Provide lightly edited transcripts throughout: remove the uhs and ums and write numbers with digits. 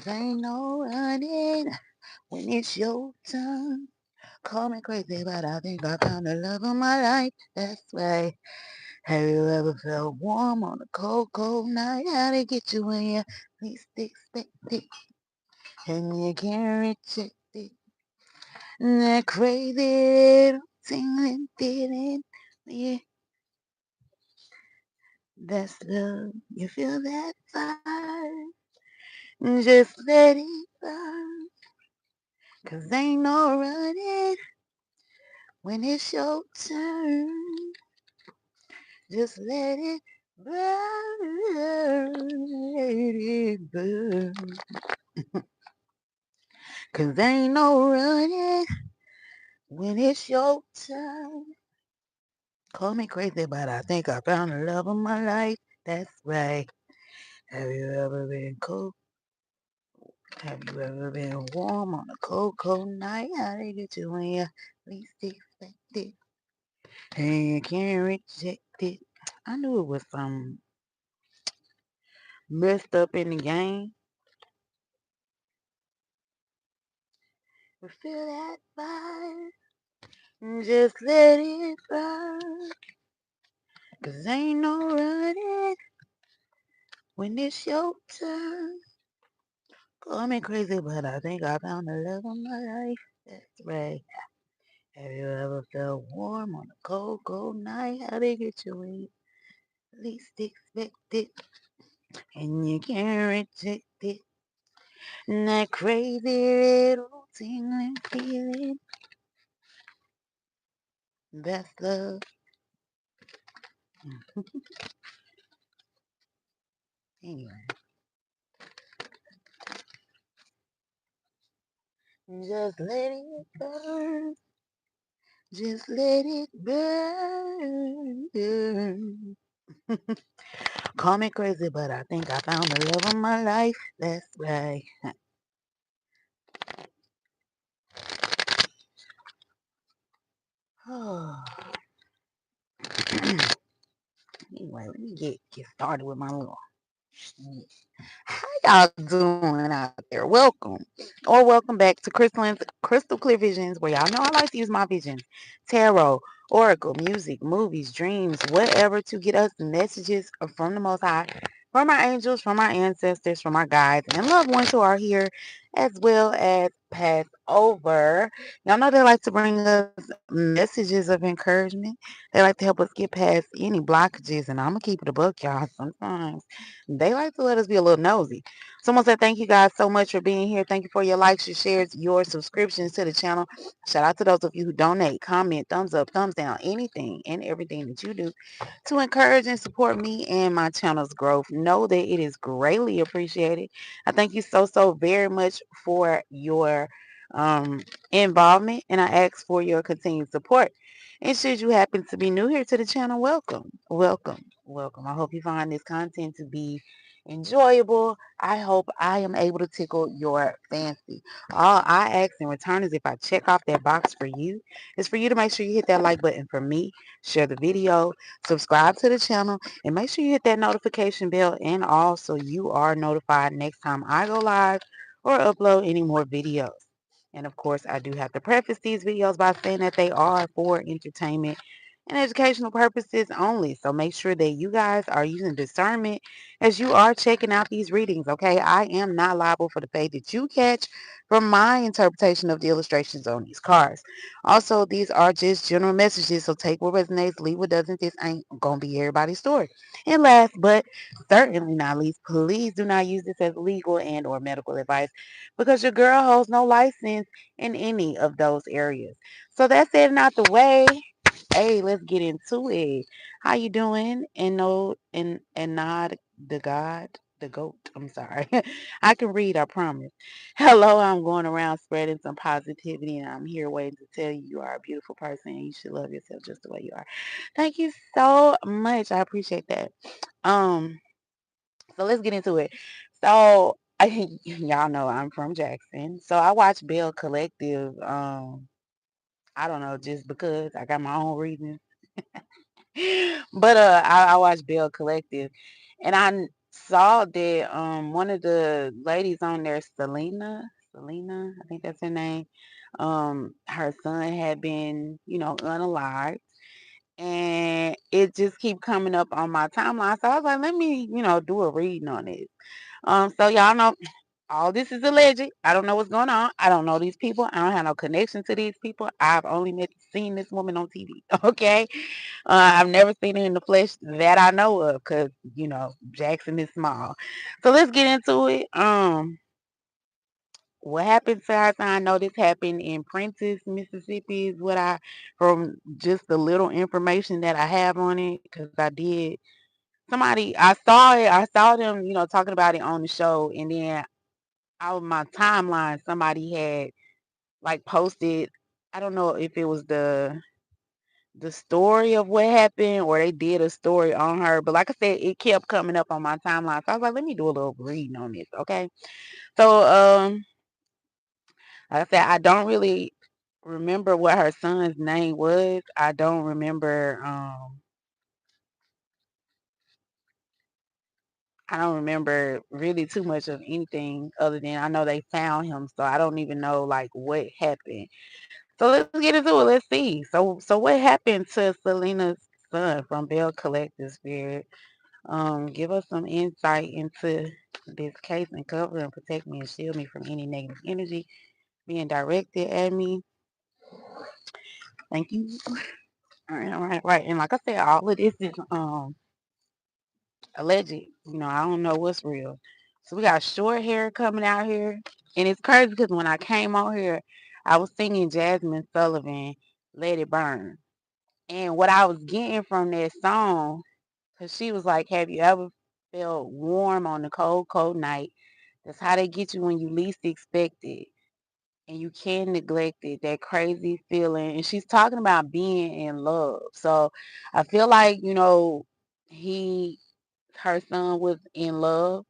'Cause ain't no running when it's your turn. Call me crazy, but I think I found the love of my life. That's right. Have you ever felt warm on a cold, cold night? How'd it get you when you least expect it? And you can't reject it. That crazy little tingling feeling. Yeah, that's love. You feel that fire? Just let it burn. 'Cause ain't no running when it's your turn. Just let it burn. Let it burn. 'Cause ain't no running when it's your turn. Call me crazy, but I think I found the love of my life. That's right. Have you ever been cold? Have you ever been warm on a cold, cold night? How they get you when you least expect it? And you can't reject it. I knew it was some messed up in the game. But feel that fire. And just let it burn. 'Cause ain't no running when it's your turn. Call me crazy, but I think I found the love of my life. That's right. Have you ever felt warm on a cold, cold night? How they get you when you least expect it? And you can't reject it. And that crazy little tingling feeling. That's love. Anyway, just let it burn. Just let it burn. Call me crazy, but I think I found the love of my life. That's right. Anyway, let me get started with my little. How y'all doing out there? Welcome or welcome back to Crystal Clear Visions, where y'all know I like to use my visions, tarot, oracle, music, movies, dreams, whatever to get us messages from the Most High, from our angels, from our ancestors, from our guides, and loved ones who are here, as well as pass over. Y'all know they like to bring us messages of encouragement. They like to help us get past any blockages, and I'm gonna keep it a buck, y'all. Sometimes they like to let us be a little nosy. Someone said, thank you guys so much for being here. Thank you for your likes, your shares, your subscriptions to the channel. Shout out to those of you who donate, comment, thumbs up, thumbs down, anything and everything that you do to encourage and support me and my channel's growth. Know that it is greatly appreciated. I thank you so, so very much for your involvement, and I ask for your continued support. And should you happen to be new here to the channel, welcome, welcome, welcome. I hope you find this content to be enjoyable. I hope I am able to tickle your fancy. All I ask in return is if I check off that box for you, is for you to make sure you hit that like button for me, share the video, subscribe to the channel, and make sure you hit that notification bell and all so you are notified next time I go live or upload any more videos. And of course, I do have to preface these videos by saying that they are for entertainment and educational purposes only. So make sure that you guys are using discernment as you are checking out these readings, okay? I am not liable for the fate that you catch from my interpretation of the illustrations on these cards. Also, these are just general messages, so take what resonates, leave what doesn't. This ain't gonna be everybody's story. And last but certainly not least, please do not use this as legal and or medical advice because your girl holds no license in any of those areas. So that's it and out the way. Hey, let's get into it. How you doing? And no, and not the God, the goat. I'm sorry. I can read, I promise. Hello, I'm going around spreading some positivity, and I'm here waiting to tell you you are a beautiful person and you should love yourself just the way you are. Thank you so much. I appreciate that. Um, so let's get into it. So y'all know I'm from Jackson. So I watch Bell Collective. I don't know, just because I got my own reasons. But I watch Bell Collective, and saw that one of the ladies on there, Selena, I think that's her name. Her son had been, unalived, and it just keep coming up on my timeline. So I was like, let me, do a reading on it. So y'all know all this is alleged. I don't know what's going on. I don't know these people. I don't have no connection to these people. I've only seen this woman on TV. Okay. I've never seen her in the flesh that I know of because, Jackson is small. So let's get into it. What happened to her? I know this happened in Prentice, Mississippi is what from just the little information that I have on it, because I saw it. I saw them, talking about it on the show. And then out of my timeline, somebody had like posted, I don't know if it was the story of what happened or they did a story on her, but like I said, it kept coming up on my timeline. So I was like, let me do a little reading on this, okay? So like I said, I don't really remember what her son's name was. I don't remember really too much of anything other than I know they found him, so I don't even know like what happened. So let's get into it. Let's see. So what happened to Selena's son from Bell Collective Spirit? Give us some insight into this case and cover and protect me and shield me from any negative energy being directed at me. Thank you. All right, all right, right. And like I said, all of this is alleged. I don't know what's real. So we got short hair coming out here. And it's crazy because when I came out here, I was singing Jasmine Sullivan, Let It Burn. And what I was getting from that song, because she was like, have you ever felt warm on a cold, cold night? That's how they get you when you least expect it. And you can't neglect it, that crazy feeling. And she's talking about being in love. So I feel like, her son was in love.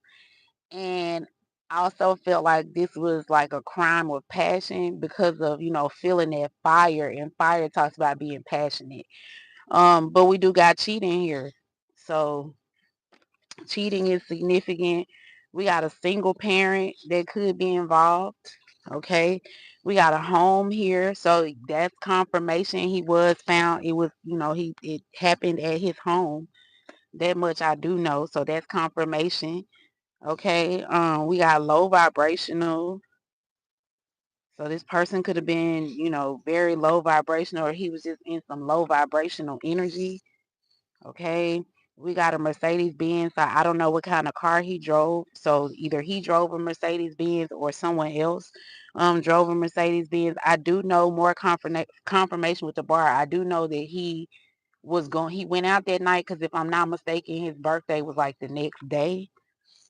And I also felt like this was like a crime of passion because of, feeling that fire. And fire talks about being passionate. But we do got cheating here. So cheating is significant. We got a single parent that could be involved. Okay. We got a home here. So that's confirmation. He was found. It was, it happened at his home. That much I do know. So that's confirmation. Okay. We got low vibrational. So this person could have been, very low vibrational, or he was just in some low vibrational energy. Okay. We got a Mercedes Benz. So I don't know what kind of car he drove. So either he drove a Mercedes Benz or someone else drove a Mercedes Benz. I do know more confirmation with the bar. I do know that he went out that night because if I'm not mistaken, his birthday was like the next day.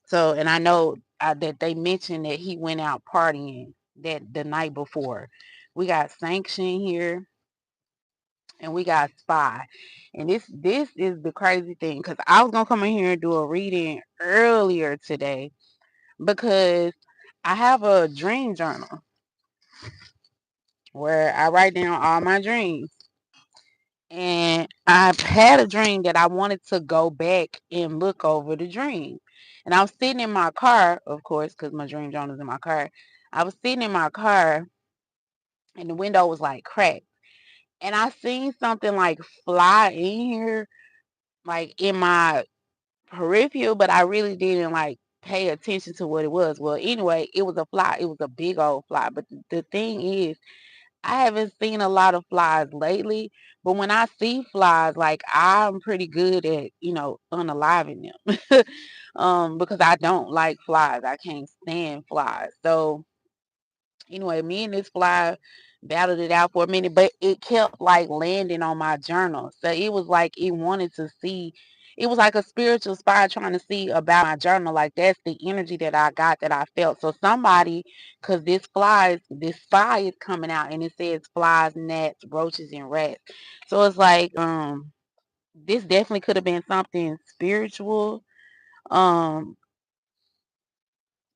So, and I know that they mentioned that he went out partying the night before. We got sanction here. And we got spy. And this is the crazy thing, because I was gonna come in here and do a reading earlier today because I have a dream journal where I write down all my dreams. And I've had a dream that I wanted to go back and look over the dream. And I was sitting in my car, of course, because my dream journal is in my car. I was sitting in my car and the window was like cracked. And I seen something like fly in here, like in my peripheral, but I really didn't like pay attention to what it was. Well, anyway, it was a fly. It was a big old fly. But the thing is, I haven't seen a lot of flies lately. But when I see flies, like I'm pretty good at, unaliving them. Because I don't like flies. I can't stand flies. So anyway, me and this fly battled it out for a minute, but it kept like landing on my journal. So it was like it wanted to see. It was like a spiritual spy trying to see about my journal. Like that's the energy that I got, that I felt. So somebody, because this spy is coming out and it says flies, gnats, roaches, and rats. So it's like, this definitely could have been something spiritual. Um,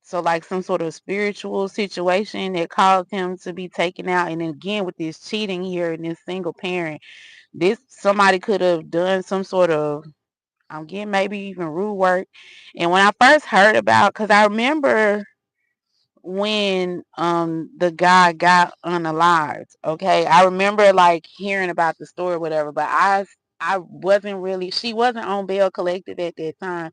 so like some sort of spiritual situation that caused him to be taken out. And then again with this cheating here and this single parent, this somebody could have done some sort of I'm getting maybe even rude work. And when I first heard about, because I remember when the guy got unalived. Okay, I remember like hearing about the story or whatever, but I wasn't really, she wasn't on Bail Collective at that time,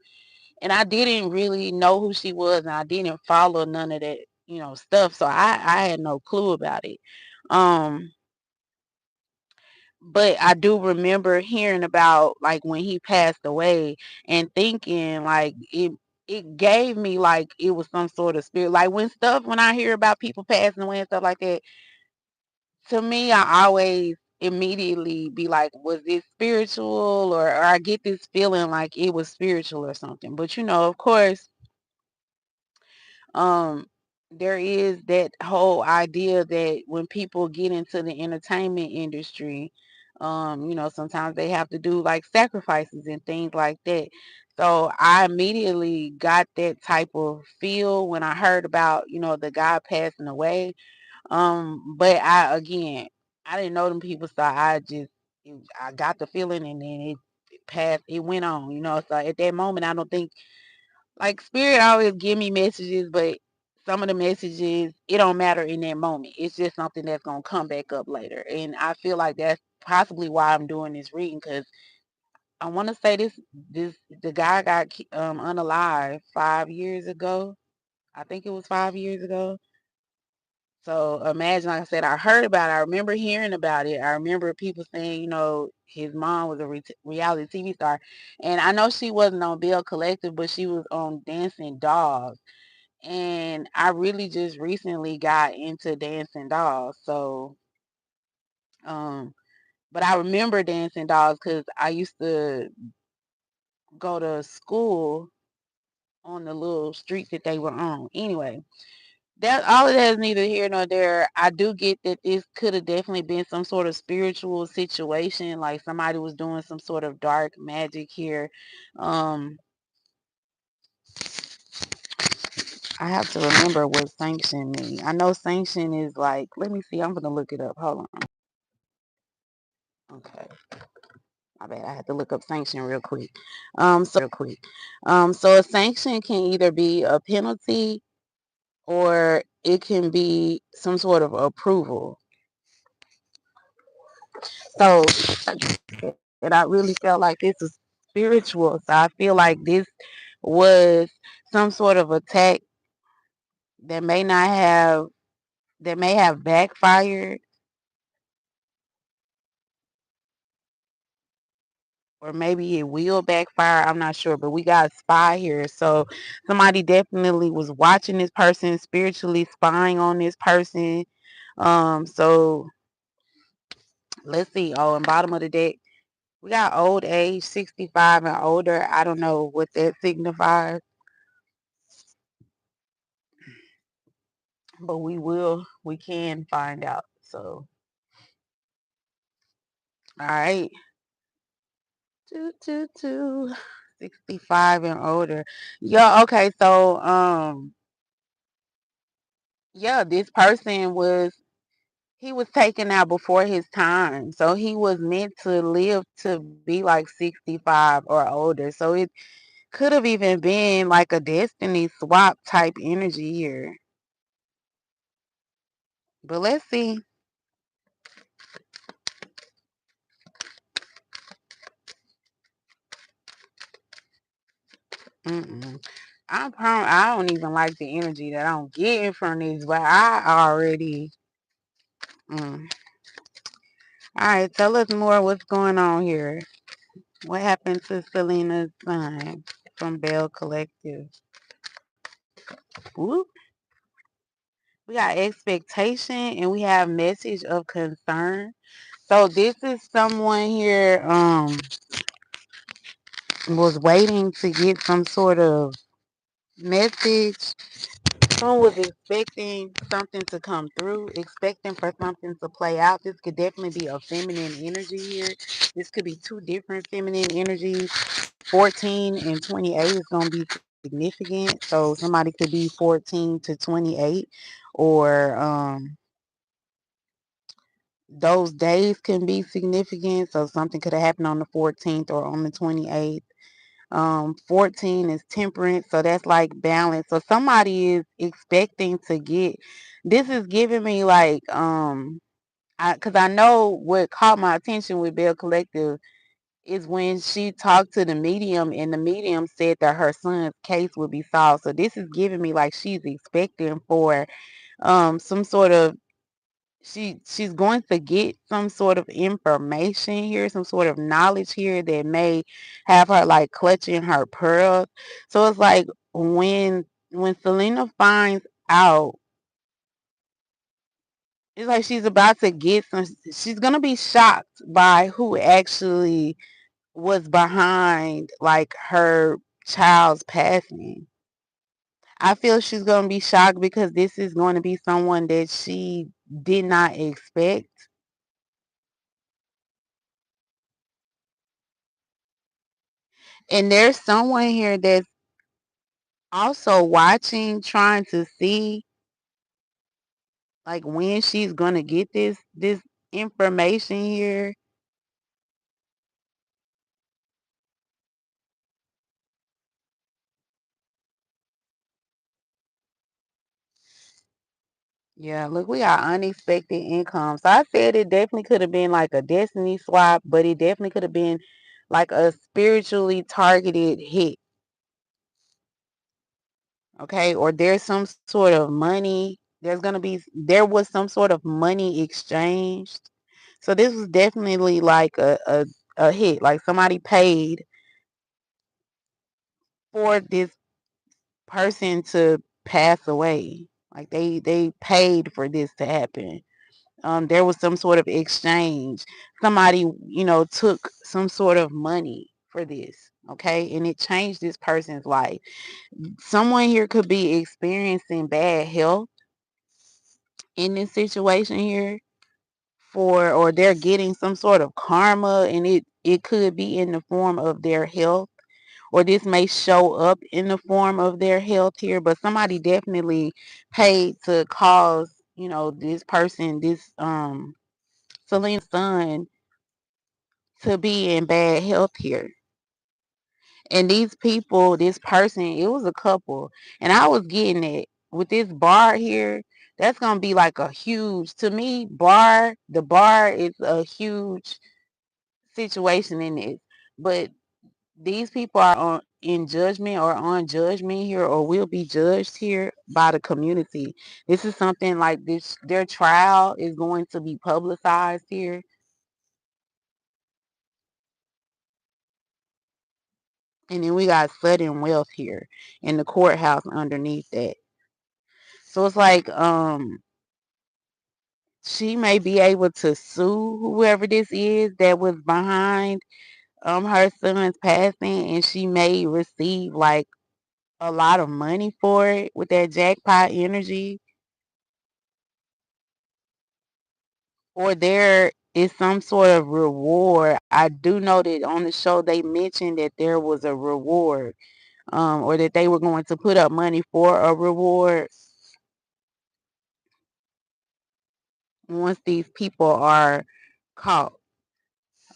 and I didn't really know who she was, and I didn't follow none of that, stuff. So I had no clue about it. Um, but I do remember hearing about like when he passed away and thinking like it gave me like it was some sort of spirit. Like when I hear about people passing away and stuff like that, to me I always immediately be like, was it spiritual, or I get this feeling like it was spiritual or something. But of course, um there is that whole idea that when people get into the entertainment industry, sometimes they have to do like sacrifices and things like that. So I immediately got that type of feel when I heard about, the guy passing away. But I didn't know them people, so I got the feeling, and then it passed, it went on, so at that moment I don't think, like, spirit always give me messages, but some of the messages, it don't matter in that moment. It's just something that's gonna come back up later. And I feel like that's possibly why I'm doing this reading, because I want to say this the guy got unalive 5 years ago. I think it was 5 years ago. So imagine, like I said, I heard about it. I remember hearing about it. I remember people saying, his mom was a reality TV star. And I know she wasn't on Bill Collective, but she was on Dancing Dolls. And I really just recently got into Dancing Dolls. So, um, but I remember Dancing Dolls because I used to go to school on the little streets that they were on. Anyway, that all of that is neither here nor there. I do get that this could have definitely been some sort of spiritual situation, like somebody was doing some sort of dark magic here. Um, I have to remember what sanction means. I know sanction is like, let me see, I'm gonna look it up. Hold on. Okay. My bad. I had to look up sanction real quick. So a sanction can either be a penalty or it can be some sort of approval. So, and I really felt like this was spiritual. So I feel like this was some sort of attack that may not have that may have backfired, or maybe it will backfire. I'm not sure, but we got a spy here. So somebody definitely was watching this person, spiritually spying on this person. So let's see. Oh, and bottom of the deck, we got old age, 65 and older. I don't know what that signifies, but we can find out. So, all right. 65 and older. Yeah, okay. So, yeah, this person he was taken out before his time. So he was meant to live to be like 65 or older. So it could have even been like a destiny swap type energy here. But let's see. Mm-mm. I don't even like the energy that I'm getting from this, but I already. Mm. All right, tell us more. What's going on here? What happened to Selena's son from Bell Collective? Whoop. We got expectation and we have message of concern. So this is someone here was waiting to get some sort of message. Someone was expecting something to come through, expecting for something to play out. This could definitely be a feminine energy here. This could be two different feminine energies. 14 and 28 is going to be significant. So somebody could be 14 to 28, or those days can be significant. So something could have happened on the 14th or on the 28th. 14 is temperance, so that's like balance. So somebody is expecting to get, this is giving me like, because I know what caught my attention with Bell Collective is when she talked to the medium and the medium said that her son's case would be solved. So this is giving me like she's expecting for some sort of, she's going to get some sort of information here, some sort of knowledge here that may have her like clutching her pearls. So it's like when Selena finds out, it's like she's about to get some, she's gonna be shocked by who actually was behind like her child's passing. I feel she's gonna be shocked because this is going to be someone that she did not expect. And there's someone here that's also watching, trying to see like when she's gonna get this information here. Yeah, look, we got unexpected income. So I said it definitely could have been like a destiny swap, but it definitely could have been like a spiritually targeted hit. Okay, or there's some sort of money. There was some sort of money exchanged. So this was definitely like a hit. Like somebody paid for this person to pass away. Like they paid for this to happen. There was some sort of exchange. Somebody, took some sort of money for this. Okay, and it changed this person's life. Someone here could be experiencing bad health in this situation here, or they're getting some sort of karma, and it could be in the form of their health, or this may show up in the form of their health here, but somebody definitely paid to cause, this person, this Selena's son, to be in bad health here. And these people, this person, it was a couple, and I was getting it with this bar here. That's gonna be like a huge, to me, bar. The bar is a huge situation in this, but these people are in judgment or on judgment here, or will be judged here by the community. This is something like this. Their trial is going to be publicized here. And then we got sudden wealth here in the courthouse underneath that. So it's like she may be able to sue whoever this is that was behind her son's passing, and she may receive like a lot of money for it with that jackpot energy. Or there is some sort of reward. I do know that on the show they mentioned that there was a reward, or that they were going to put up money for a reward once these people are caught.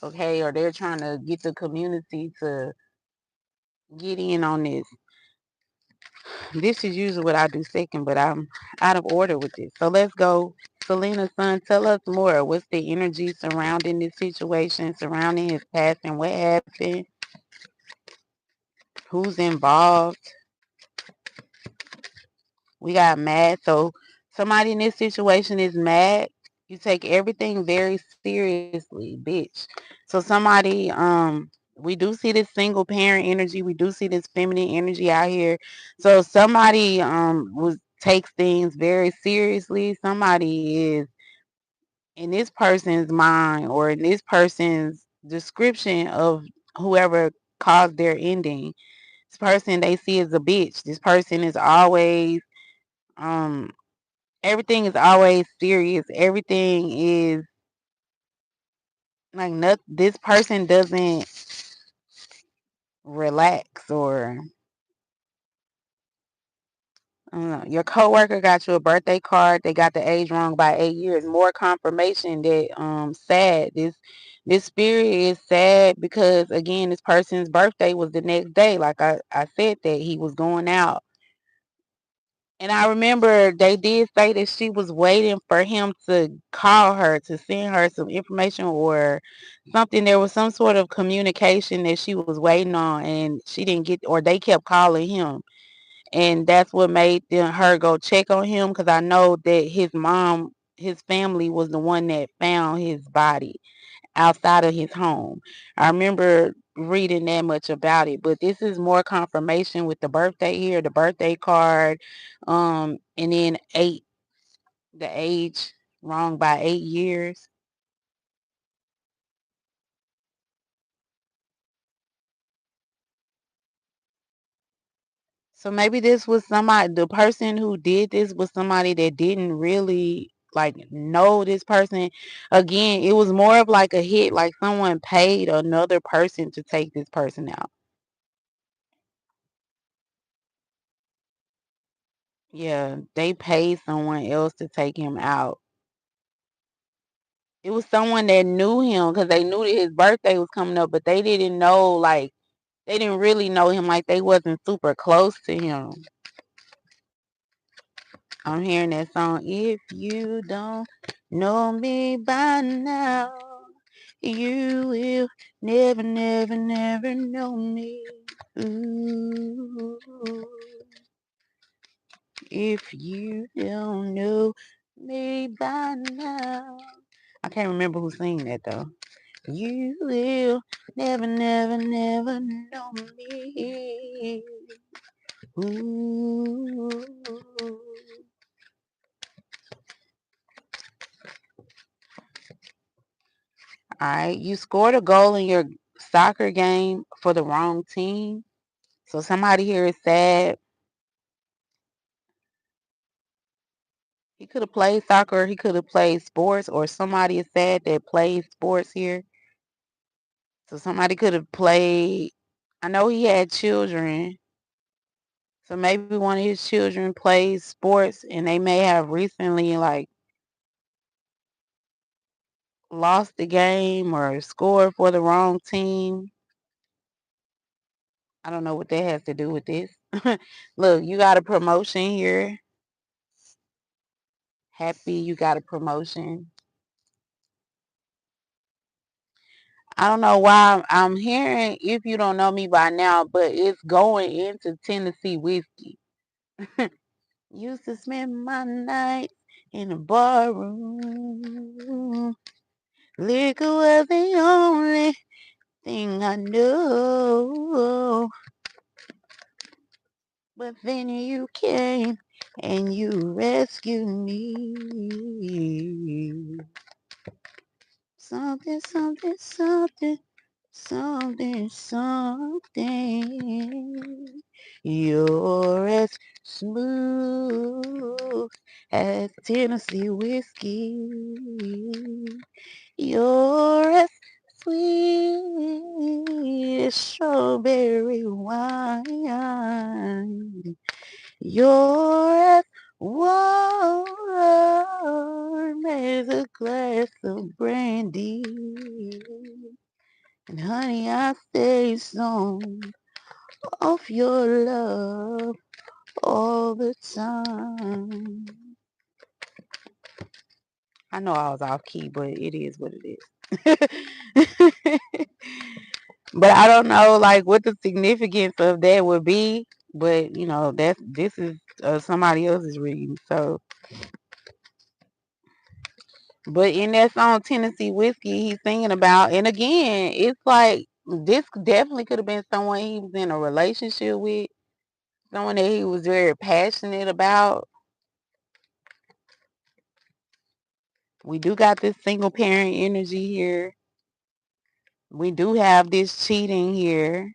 Okay, or they're trying to get the community to get in on this. This is usually what I do second, but I'm out of order with this. So let's go. Selena's son, tell us more. What's the energy surrounding this situation, surrounding his passing? What happened? Who's involved? We got mad. So somebody in this situation is mad. You take everything very seriously, bitch. So somebody, we do see this single parent energy. We do see this feminine energy out here. So somebody was takes things very seriously. Somebody is in this person's mind, or in this person's description of whoever caused their ending. This person they see as a bitch. This person is always um everything is always serious. Everything is like, not this person doesn't relax, or Your coworker got you a birthday card. They got the age wrong by 8 years. More confirmation that sad. This spirit is sad because again, this person's birthday was the next day. Like I said that he was going out. And I remember they did say that she was waiting for him to call her to send her some information or something. There was some sort of communication that she was waiting on and she didn't get, or they kept calling him. And that's what made her go check on him, because I know that his mom, his family was the one that found his body outside of his home. I remember reading that much about it, but this is more confirmation with the birthday here, the birthday card, and then the age wrong by 8 years. So maybe this was somebody, the person who did this was somebody that didn't really like know this person. Again, it was more of like a hit, like someone paid another person to take this person out. Yeah, they paid someone else to take him out. It was someone that knew him because they knew that his birthday was coming up, but they didn't know, like, they didn't really know him, like they wasn't super close to him. I'm hearing that song. If you don't know me by now, you will never, never, never know me. Ooh, if you don't know me by now. I can't remember who sang that though. You will never, never, never know me. Ooh. All right, you scored a goal in your soccer game for the wrong team. So somebody here is sad. He could have played soccer, he could have played sports, or somebody is sad that plays sports here. So somebody could have played. I know he had children. So maybe one of his children plays sports and they may have recently like lost the game or scored for the wrong team. I don't know what that has to do with this. Look, you got a promotion here. Happy you got a promotion. I don't know why I'm hearing if you don't know me by now, but it's going into Tennessee whiskey. Used to spend my nights in a bar room. Liquor was the only thing I know. But then you came and you rescued me. Something, something, something, something, something. You're as smooth as Tennessee whiskey. You're as sweet as strawberry wine. You're as warm as a glass of brandy. And honey, I stay song of your love all the time. I know I was off key, but it is what it is. But I don't know like what the significance of that would be. But you know, this is somebody else's reading. So, but in that song Tennessee Whiskey, he's singing about, and again, it's like this definitely could have been someone he was in a relationship with, someone that he was very passionate about. We do got this single parent energy here. We do have this cheating here.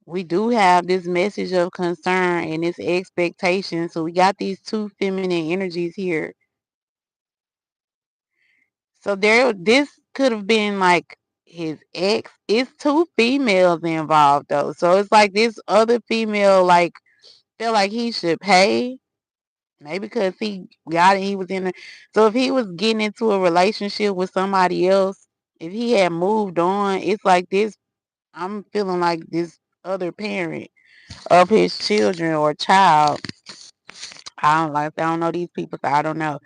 We do have this message of concern and this expectation. So we got these two feminine energies here. So this could have been like his ex. It's two females involved though. So it's like this other female like feel like he should pay. Maybe because he got it, he was in a, so if he was getting into a relationship with somebody else, if he had moved on, it's like this, I'm feeling like this other parent of his children or child. I don't know these people, so I don't know.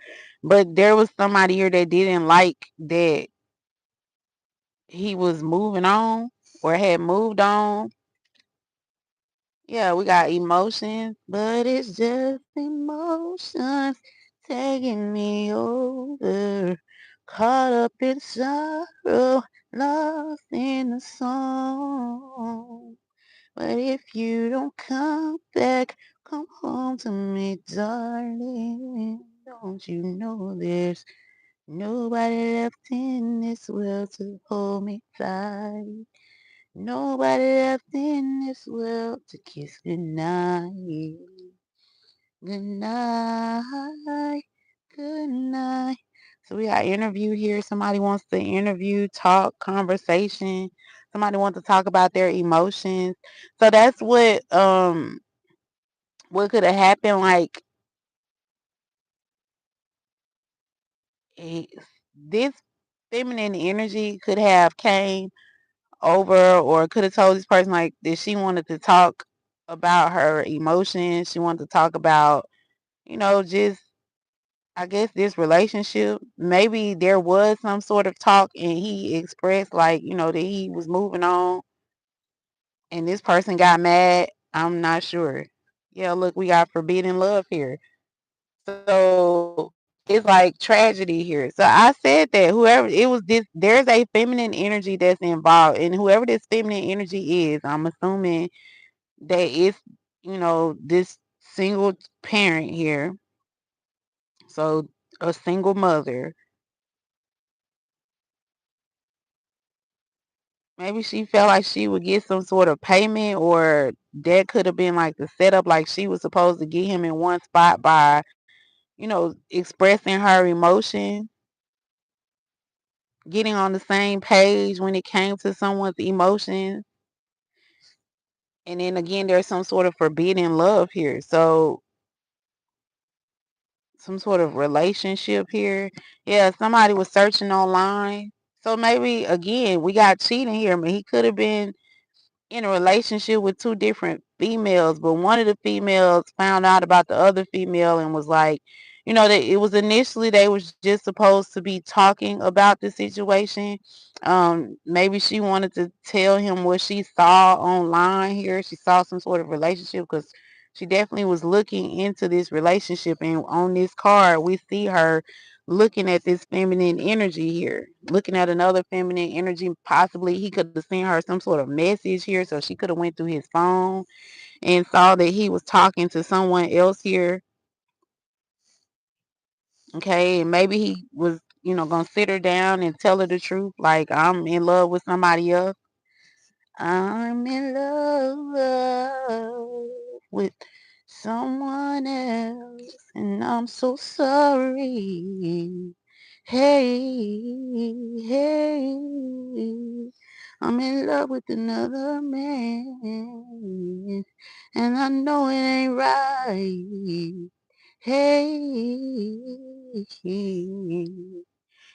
But there was somebody here that didn't like that he was moving on or had moved on. Yeah, we got emotions, but it's just emotions taking me over. Caught up in sorrow, lost in the song. But if you don't come back, come home to me, darling. Don't you know there's nobody left in this world to hold me tight? Nobody left in this world to kiss goodnight. Good night. Good night. So we got interview here. Somebody wants to interview, talk, conversation. Somebody wants to talk about their emotions. So that's what could have happened. Like eh, this feminine energy could have came over or could have told this person like that she wanted to talk about her emotions. She wanted to talk about, just I guess this relationship. Maybe there was some sort of talk and he expressed like, that he was moving on and this person got mad. I'm not sure. Yeah, look, we got forbidden love here. So it's like tragedy here. So I said that whoever it was this there's a feminine energy that's involved and whoever this feminine energy is, I'm assuming that it's, this single parent here. So a single mother. Maybe she felt like she would get some sort of payment or that could have been like the setup, like she was supposed to get him in one spot by, expressing her emotion, getting on the same page when it came to someone's emotions. And then again, there's some sort of forbidden love here. So some sort of relationship here. Yeah, somebody was searching online. So maybe again, we got cheating here. But he could have been in a relationship with two different females, but one of the females found out about the other female and was like, that it was initially they was just supposed to be talking about the situation. Maybe she wanted to tell him what she saw online here. She saw some sort of relationship because she definitely was looking into this relationship. And on this card, we see her looking at this feminine energy here, looking at another feminine energy. Possibly he could have sent her some sort of message here, so she could have went through his phone and saw that he was talking to someone else here. Okay, and maybe he was, gonna sit her down and tell her the truth, like I'm in love with somebody else. I'm in love with someone else, and I'm so sorry. Hey, hey, I'm in love with another man, and I know it ain't right. Hey,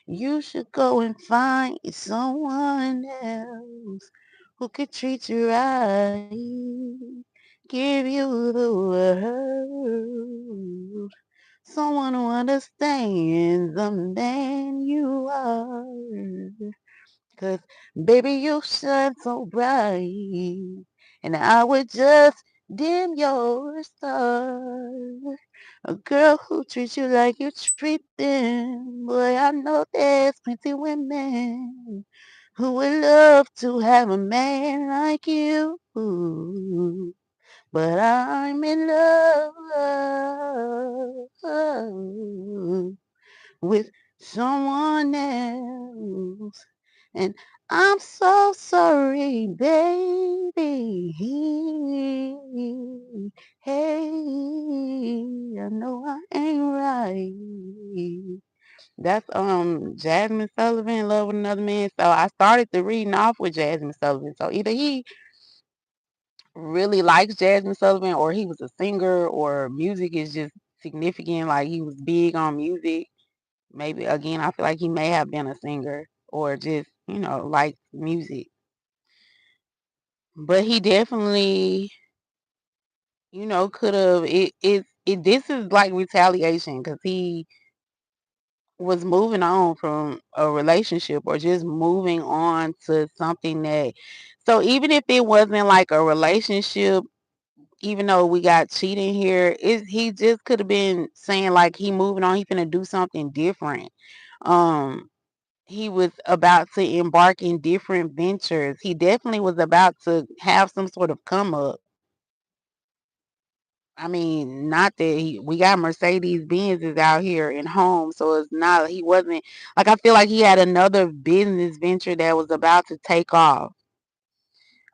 you should go and find someone else who could treat you right, give you the world, someone who understands the man you are. 'Cause baby, you shine so bright, and I would just dim your star. A girl who treats you like you treat them. Boy, I know there's plenty women who would love to have a man like you. But I'm in love with someone else. And I'm so sorry, baby. Hey, I know I ain't right. That's Jasmine Sullivan, in love with another man. So I started the reading off with Jasmine Sullivan. So either he really likes Jasmine Sullivan, or he was a singer, or music is just significant. Like he was big on music. Maybe again, I feel like he may have been a singer, or just like music. But he definitely could have it. This is like retaliation because he was moving on from a relationship, or just moving on to something that, so even if it wasn't like a relationship, even though we got cheating here, he just could have been saying like he moving on, he finna do something different. um he was about to embark in different ventures. He definitely was about to have some sort of come up. I mean, not that we got Mercedes Benzes out here in home, so it's not, he wasn't like, I feel like he had another business venture that was about to take off.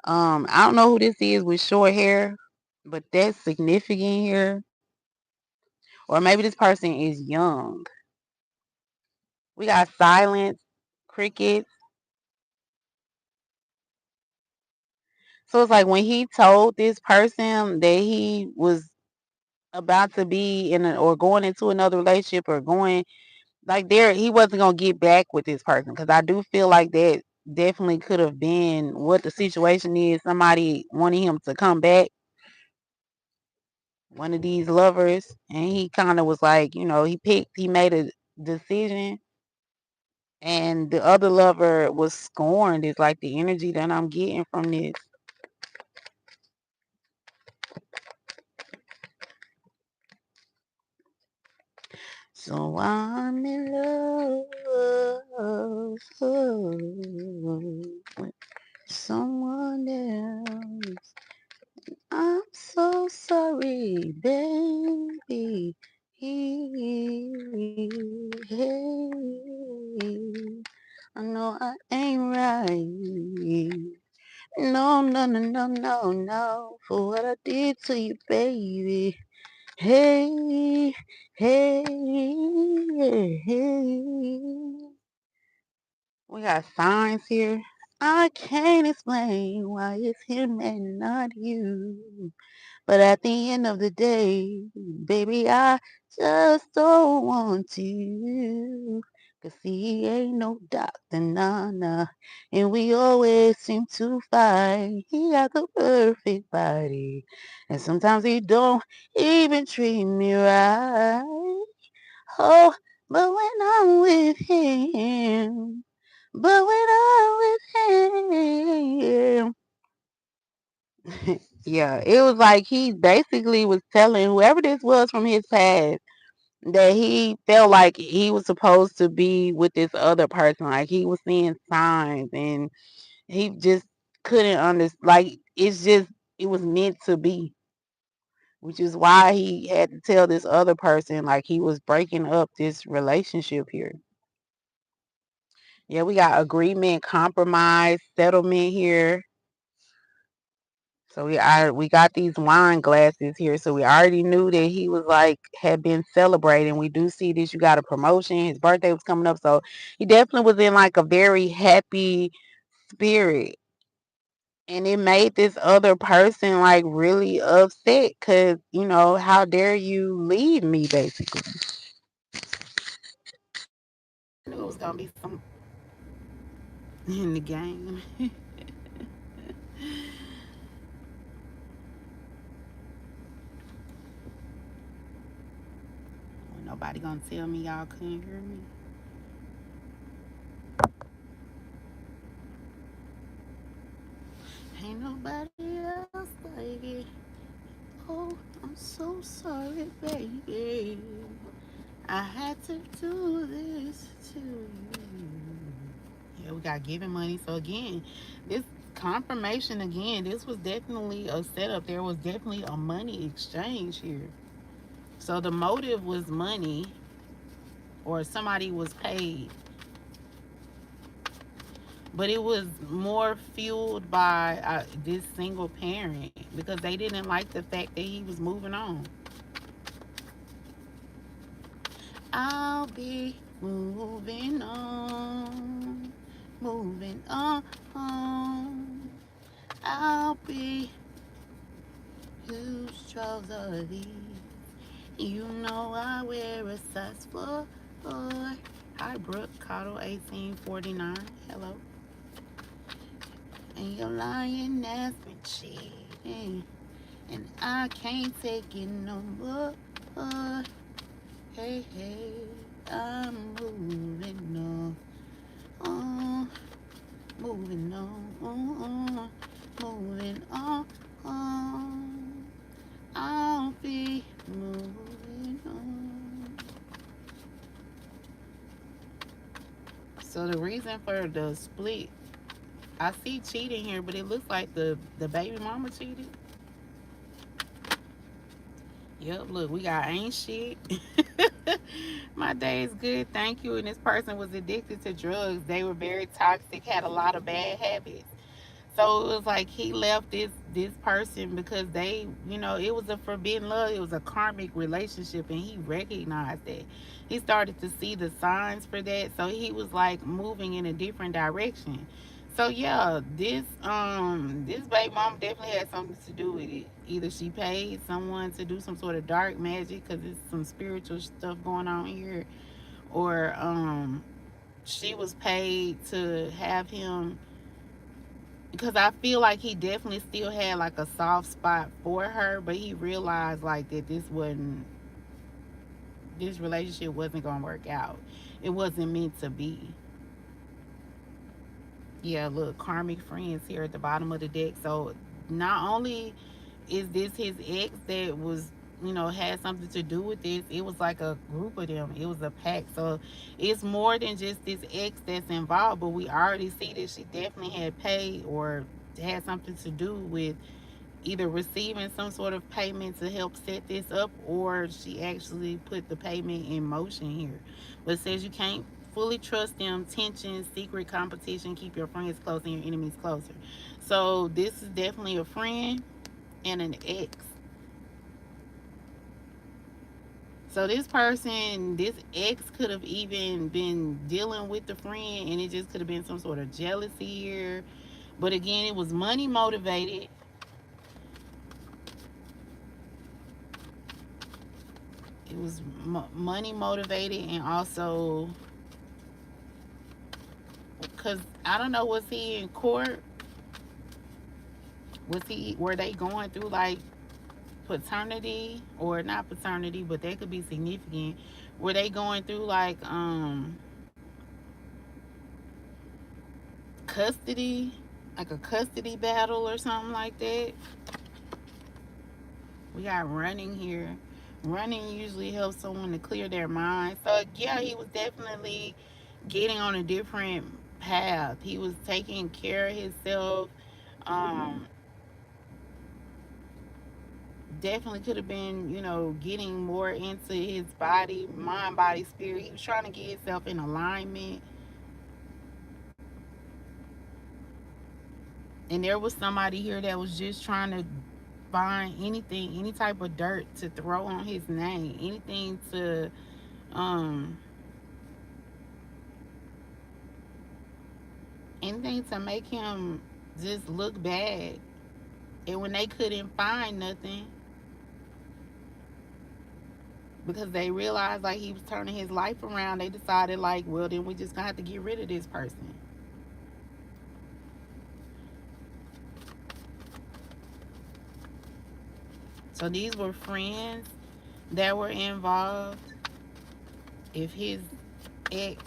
I don't know who this is with short hair, but that's significant here. Or maybe this person is young. We got silence, crickets. So it's like when he told this person that he was about to be or going into another relationship, or going like there, he wasn't gonna get back with this person, because I do feel like that definitely could have been what the situation is. Somebody wanting him to come back, one of these lovers, and he kind of was like, he made a decision, and the other lover was scorned. Is like the energy that I'm getting from this. So I'm in love with someone else. I'm so sorry, baby. Hey, I know I ain't right. No, no, no, no, no, no. For what I did to you, baby. Hey, hey, hey. We got signs here. I can't explain why it's him and not you. But at the end of the day, baby, I just don't want you. 'Cause he ain't no doctor, nah, nah. And we always seem to fight. He got the perfect body. And sometimes he don't even treat me right. Oh, but when I'm with him, but when I'm with him, yeah, it was like he basically was telling whoever this was from his past that he felt like he was supposed to be with this other person. Like he was seeing signs, and he just couldn't understand. Like it was meant to be, which is why he had to tell this other person like he was breaking up this relationship here. Yeah, we got agreement, compromise, settlement here. So we got these wine glasses here. So we already knew that he was like had been celebrating. We do see this. You got a promotion. His birthday was coming up. So he definitely was in like a very happy spirit. And it made this other person like really upset because, how dare you leave me, basically. I knew it was gonna be some in the game. Nobody gonna tell me y'all couldn't hear me. Ain't nobody else like it. Oh, I'm so sorry, baby. I had to do this to you. Yeah, we got giving money. So again, this confirmation again, this was definitely a setup. There was definitely a money exchange here. So the motive was money, or somebody was paid. But it was more fueled by this single parent, because they didn't like the fact that he was moving on. I'll be Moving on, moving on. I'll be whose trouble. You know I wear a size 4. Hi, Brooke, Cottle 1849. Hello. And your lying ass been cheating. And I can't take it no more. Hey, hey, I'm moving on. Moving on. Moving on. I'll be moving on. So the reason for the split, I see cheating here, but it looks like the baby mama cheated. Yep, look, we got ain't shit. My day is good, thank you. And this person was addicted to drugs. They were very toxic, had a lot of bad habits. So it was like he left this person because they, it was a forbidden love. It was a karmic relationship, and he recognized that. He started to see the signs for that, so he was like moving in a different direction. So yeah, this baby mom definitely had something to do with it. Either she paid someone to do some sort of dark magic because it's some spiritual stuff going on here, or she was paid to have him, because I feel like he definitely still had like a soft spot for her, but he realized like that this relationship wasn't gonna work out. It wasn't meant to be. Yeah, look, karmic friends here at the bottom of the deck. So not only is this his ex that was, had something to do with this, it was like a group of them. It was a pack. So it's more than just this ex that's involved, but we already see that she definitely had paid or had something to do with either receiving some sort of payment to help set this up, or she actually put the payment in motion here. But it says you can't fully trust them. Tension, secret competition, keep your friends close and your enemies closer. So this is definitely a friend and an ex. So this ex could have even been dealing with the friend, and it just could have been some sort of jealousy here. But again, it was money motivated. It was money motivated, and also because I don't know, was he in court? Were they going through like paternity, or not paternity, but that could be significant. Were they going through like custody, like a custody battle or something like that? We got running here. Running usually helps someone to clear their mind. So yeah, he was definitely getting on a different path. He was taking care of himself. Um, Definitely could have been, getting more into his body, mind, body, spirit. He was trying to get himself in alignment. And there was somebody here that was just trying to find anything, any type of dirt to throw on his name, um anything to make him just look bad. And when they couldn't find nothing, because they realized like he was turning his life around, they decided like, well, then we just gonna have to get rid of this person. So these were friends that were involved. If his ex,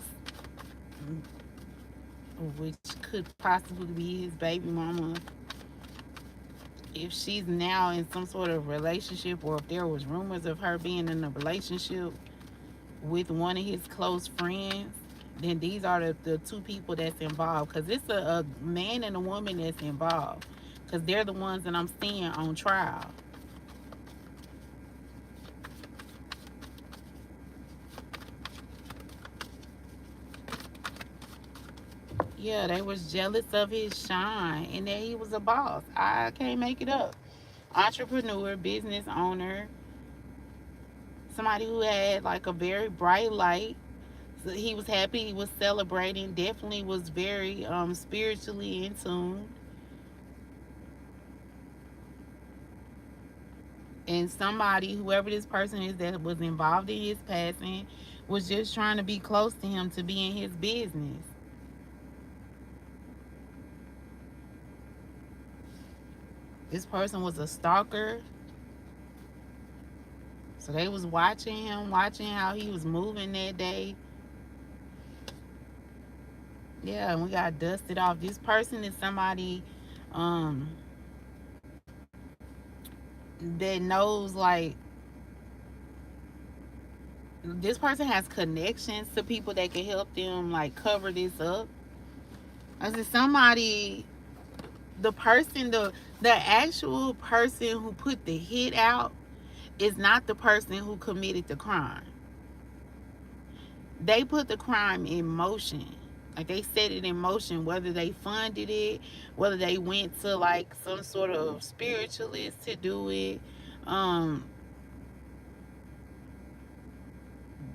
which could possibly be his baby mama, if she's now in some sort of relationship, or if there was rumors of her being in a relationship with one of his close friends, then these are the two people that's involved. Because it's a man and a woman that's involved. Because they're the ones that I'm seeing on trial. Yeah, they was jealous of his shine and that he was a boss. I can't make it up. Entrepreneur, business owner, somebody who had like a very bright light, So he was happy. He was celebrating. Definitely was very spiritually in tune. And somebody, whoever this person is that was involved in his passing, was just trying to be close to him to be in his business. This person was a stalker. So they was watching him, watching how he was moving that day. Yeah, and we got dusted off. This person is somebody um that knows, like, this person has connections to people that can help them like cover this up. I said somebody, the actual person who put the hit out is not the person who committed the crime. They put the crime in motion. Like they set it in motion, whether they funded it, whether they went to like some sort of spiritualist to do it. Um,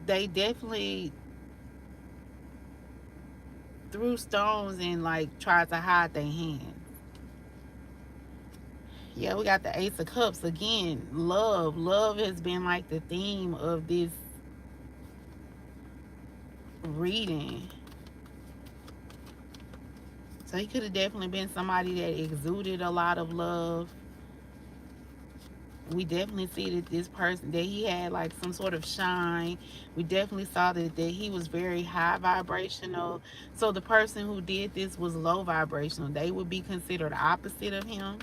they definitely threw stones and like tried to hide their hands. Yeah, we got the Ace of Cups again. Love. Love has been like the theme of this reading. So he could have definitely been somebody that exuded a lot of love. We definitely see that this person, that he had like some sort of shine. We definitely saw that he was very high vibrational. So the person who did this was low vibrational. They would be considered opposite of him,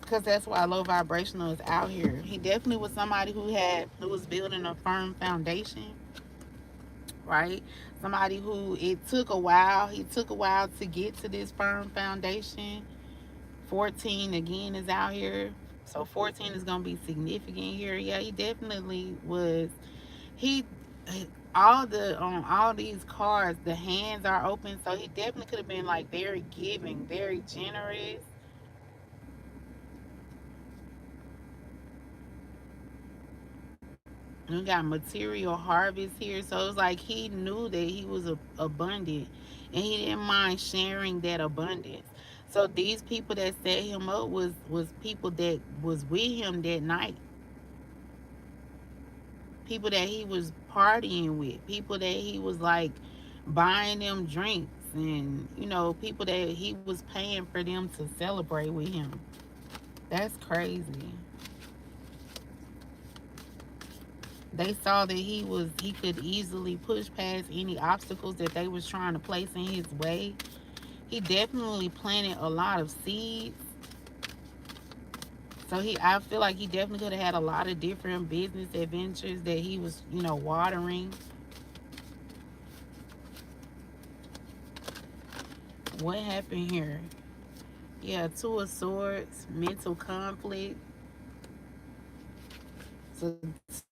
because that's why low vibrational is out here. He definitely was somebody who was building a firm foundation, right? Somebody who it took a while. He took a while to get to this firm foundation. 14 again is out here. So 14 is gonna be significant here. Yeah, he definitely was. He all the on all these cards, the hands are open. So he definitely could have been like very giving, very generous. We got material harvest here. So it's like he knew that he was abundant, and he didn't mind sharing that abundance. So these people that set him up was people that was with him that night, people that he was partying with, people that he was like buying them drinks, and people that he was paying for them to celebrate with him. That's crazy. They saw that he could easily push past any obstacles that they was trying to place in his way. He definitely planted a lot of seeds. So I feel like he definitely could have had a lot of different business adventures that he was, watering. What happened here? Yeah, Two of Swords, mental conflict. So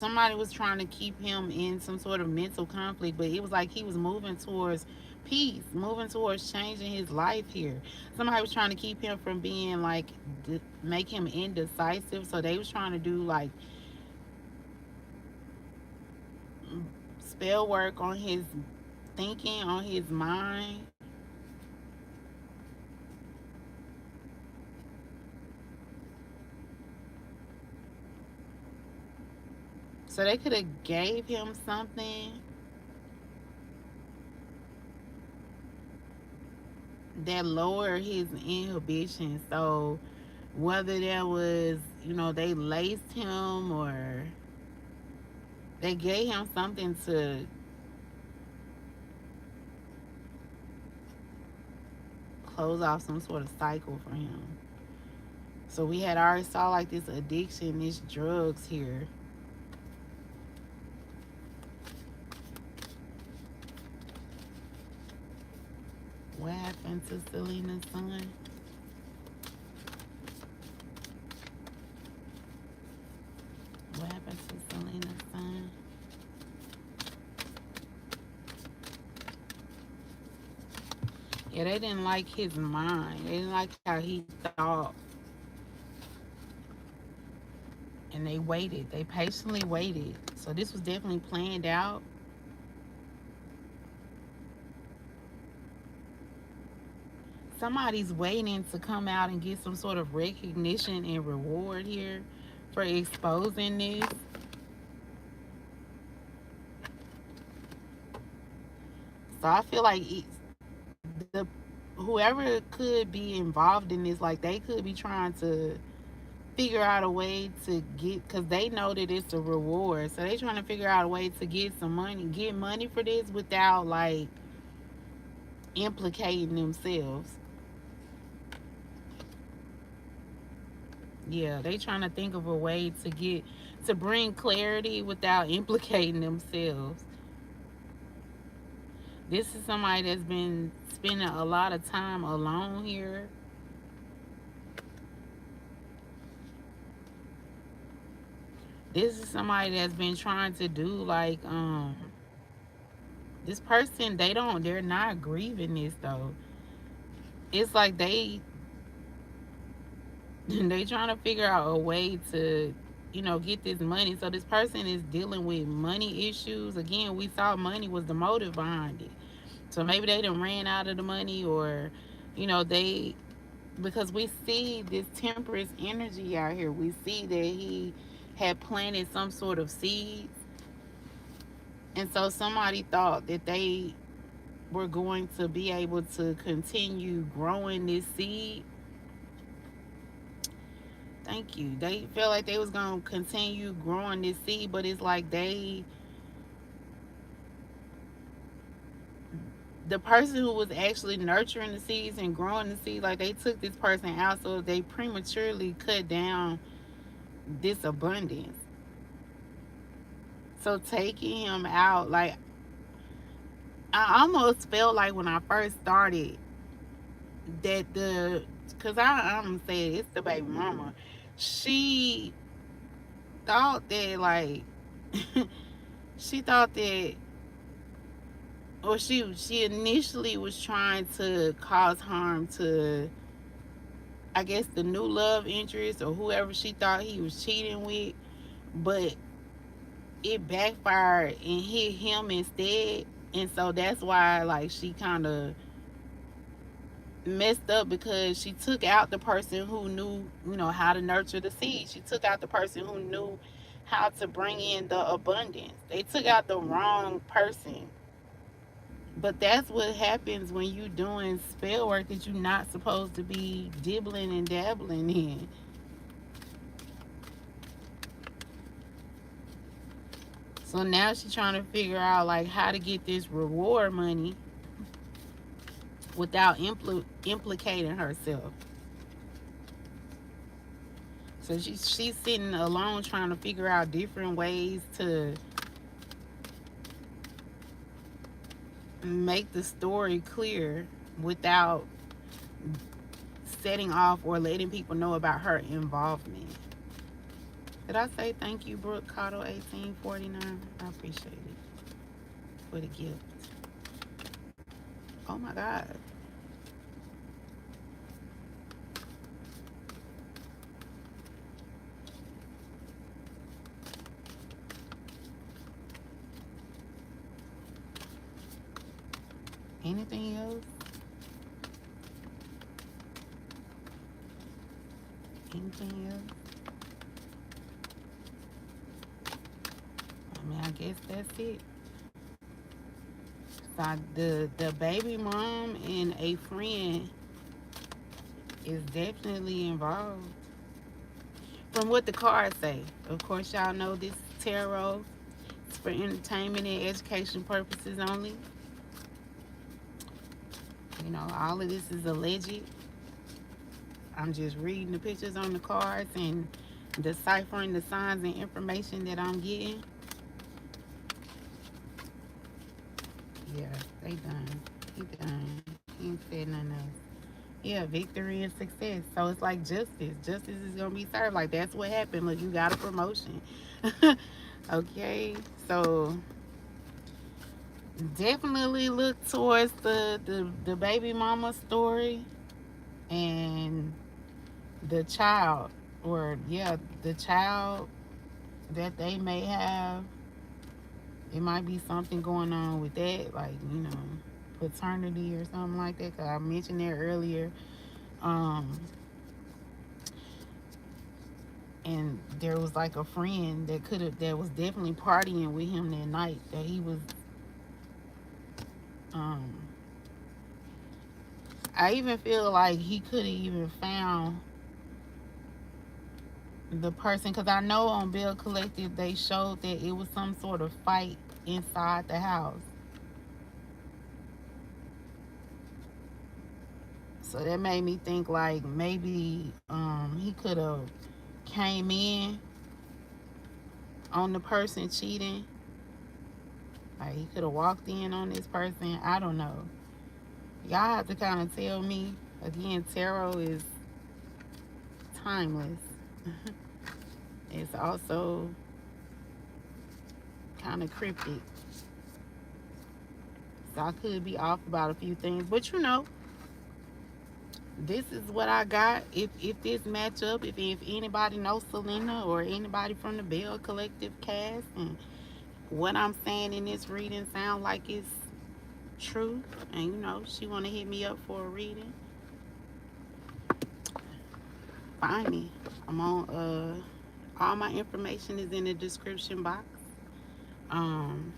somebody was trying to keep him in some sort of mental conflict, but it was like he was moving towards peace, moving towards changing his life here. Somebody was trying to keep him from being like, make him indecisive. So they was trying to do like spell work on his thinking, on his mind. So they could have gave him something that lowered his inhibition. So whether that was, they laced him or they gave him something to close off some sort of cycle for him. So we had already saw like this addiction, this drugs here. What happened to Selena's son? What happened to Selena's son? Yeah, they didn't like his mind. They didn't like how he thought. And they waited. They patiently waited. So this was definitely planned out. somebody's waiting to come out and get some sort of recognition and reward here for exposing this. So I feel like the whoever could be involved in this, like they could be trying to figure out a way to get, because they know that it's a reward, so they trying to figure out a way to get some money, get money for this without like implicating themselves. Yeah, they trying to think of a way to get, to bring clarity without implicating themselves. This is somebody that's been spending a lot of time alone here. This is somebody that's been trying to do like this person, they're not grieving this though. It's like they trying to figure out a way to, get this money. So this person is dealing with money issues. Again, we saw money was the motive behind it. So maybe they done ran out of the money, or they, because we see this temperance energy out here. We see that he had planted some sort of seeds. And so somebody thought that they were going to be able to continue growing this seed. Thank you. They felt like they was going to continue growing this seed, but it's like the person who was actually nurturing the seeds and growing the seed, like they took this person out, so they prematurely cut down this abundance. So taking him out, like I almost felt like when I first started that because I'm gonna say it's the baby mama, she thought that like she thought that, or she initially was trying to cause harm to, I guess, the new love interest or whoever she thought he was cheating with, but it backfired and hit him instead. And so that's why like she kind of messed up, because she took out the person who knew, how to nurture the seed. She took out the person who knew how to bring in the abundance. They took out the wrong person. But that's what happens when you doing spell work that you're not supposed to be dibbling and dabbling in. So now she's trying to figure out like how to get this reward money without implicating herself. So she's sitting alone trying to figure out different ways to make the story clear without setting off or letting people know about her involvement. Did I say thank you, Brooke Cotto 1849? I appreciate it for the gift. Oh my God. Anything else? Anything else? I mean, I guess that's it. So the baby mom and a friend is definitely involved. From what the cards say. Of course, y'all know this tarot is for entertainment and education purposes only. All of this is alleged. I'm just reading the pictures on the cards and deciphering the signs and information that I'm getting. Yeah, they done. He done. He ain't said nothing else. Yeah, victory and success. So it's like justice. Justice is going to be served. Like, that's what happened. Look, you got a promotion. Okay, so definitely look towards the baby mama story and the child, or yeah, the child that they may have. It might be something going on with that, like paternity or something like that. Cause I mentioned that earlier. Um, and there was like a friend that was definitely partying with him that night. That he was. Um, I even feel like he could have even found the person, because I know on Bill Collective they showed that it was some sort of fight inside the house. So that made me think like maybe he could have came in on the person cheating. Like he could have walked in on this person. I don't know. Y'all have to kind of tell me. Again, tarot is timeless. It's also kind of cryptic. So I could be off about a few things. But you know, this is what I got. If this match up, if anybody knows Selena or anybody from the Bell Collective cast, and what I'm saying in this reading sound like it's true, and you know she want to hit me up for a reading, find me. I'm on all my information is in the description box. um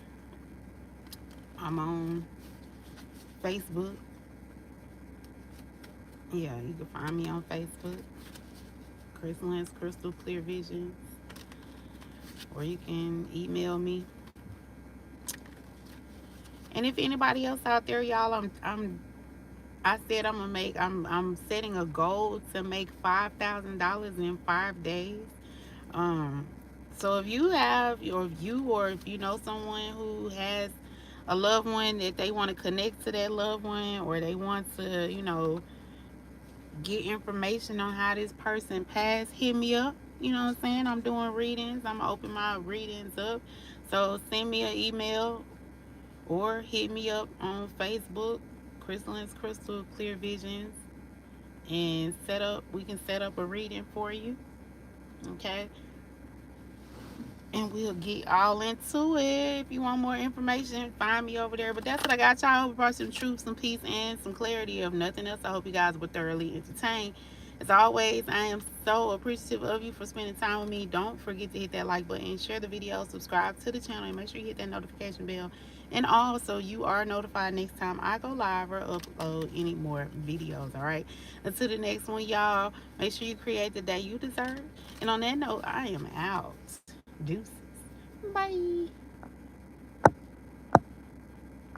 I'm on Facebook. Yeah, you can find me on Facebook, Crystal Clear Visions, or you can email me. And if anybody else out there, y'all, I said I'm setting a goal to make $5,000 in 5 days. Um, so if you have, or if you know someone who has a loved one that they want to connect to that loved one, or they want to, get information on how this person passed, hit me up. You know what I'm saying? I'm doing readings. I'm gonna open my readings up. So send me an email or hit me up on Facebook, Crystal Clear Visions, and we can set up a reading for you. Okay. And we'll get all into it. If you want more information, find me over there. But that's what I got, y'all. I hope I brought some truth, some peace, and some clarity. If nothing else, I hope you guys were thoroughly entertained. As always, I am so appreciative of you for spending time with me. Don't forget to hit that like button, share the video, subscribe to the channel, and make sure you hit that notification bell. And also, you are notified next time I go live or upload any more videos, all right? Until the next one, y'all, make sure you create the day you deserve. And on that note, I am out. Deuces. Bye.